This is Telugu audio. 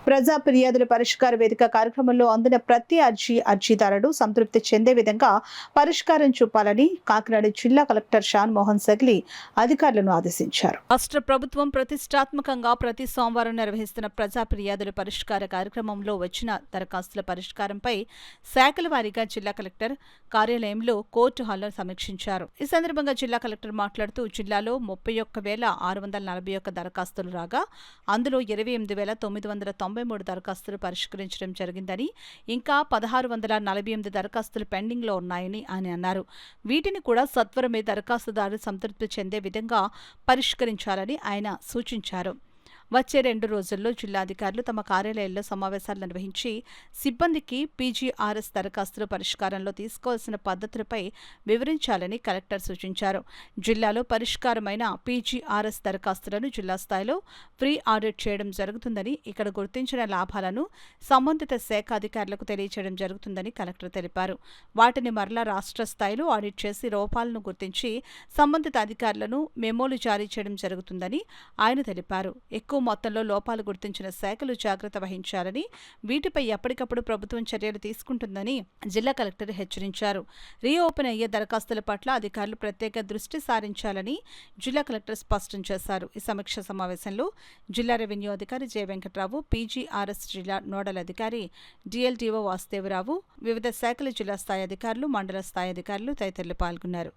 ప్రజా ఫిర్యాదుల పరిష్కార వేదిక కార్యక్రమంలో అందిన ప్రతి అర్జీదారుడు సంతృప్తి చెందే విధంగా పరిష్కారం చూపాలని కాకినాడ జిల్లా కలెక్టర్ షాన్ మోహన్ సగ్లి అధికారులను ఆదేశించారు. రాష్ట్ర ప్రభుత్వం ప్రతిష్టాత్మకంగా ప్రతి సోమవారం నిర్వహిస్తున్న ప్రజా ఫిర్యాదుల పరిష్కార కార్యక్రమంలో వచ్చిన దరఖాస్తుల పరిష్కారంపై శాఖల వారీగా జిల్లా కలెక్టర్ కార్యాలయంలో కోర్టు హాల్లో సమీక్షించారు. ఈ సందర్భంగా జిల్లా కలెక్టర్ మాట్లాడుతూ జిల్లాలో 31,641 దరఖాస్తులు రాగా అందులో 28,993 దరఖాస్తులు పరిష్కరించడం జరిగిందని, ఇంకా 1,648 దరఖాస్తులు పెండింగ్లో ఉన్నాయని ఆయన అన్నారు. వీటిని కూడా సత్వరమే దరఖాస్తుదారు సంతృప్తి చెందే విధంగా పరిష్కరించాలని ఆయన సూచించారు. వచ్చే 2 రోజుల్లో జిల్లాధికారులు తమ కార్యాలయాల్లో సమావేశాలు నిర్వహించి సిబ్బందికి పీజీఆర్ఎస్ దరఖాస్తుల పరిష్కారంలో తీసుకోవాల్సిన పద్ధతులపై వివరించాలని కలెక్టర్ సూచించారు. జిల్లాలో పరిష్కారమైన పీజీఆర్ఎస్ దరఖాస్తులను జిల్లా స్థాయిలో ఫ్రీ ఆడిట్ చేయడం జరుగుతుందని, ఇక్కడ గుర్తించిన లాభాలను సంబంధిత శాఖ అధికారులకు తెలియజేయడం జరుగుతుందని కలెక్టర్ తెలిపారు. వాటిని మరలా రాష్ట్ర స్థాయిలో ఆడిట్ చేసి లోపాలను గుర్తించి సంబంధిత అధికారులను మెమోలు జారీ చేయడం జరుగుతుందని ఆయన తెలిపారు. ఎక్కువ మొత్తంలో లోపాలు గుర్తించిన శాఖలు జాగ్రత్త వహించాలని, వీటిపై ఎప్పటికప్పుడు ప్రభుత్వం చర్యలు తీసుకుంటుందని జిల్లా కలెక్టర్ హెచ్చరించారు. రీఓపెన్ అయ్యే దరఖాస్తుల పట్ల అధికారులు ప్రత్యేక దృష్టి సారించాలని జిల్లా కలెక్టర్ స్పష్టం చేశారు. ఈ సమీక్ష సమావేశంలో జిల్లా రెవెన్యూ అధికారి జె వెంకట్రావు, పీజీఆర్ఎస్ జిల్లా నోడల్ అధికారి డిఎల్డీఓ వాసుదేవరావు, వివిధ శాఖల జిల్లా స్థాయి అధికారులు, మండల స్థాయి అధికారులు తదితరులు పాల్గొన్నారు.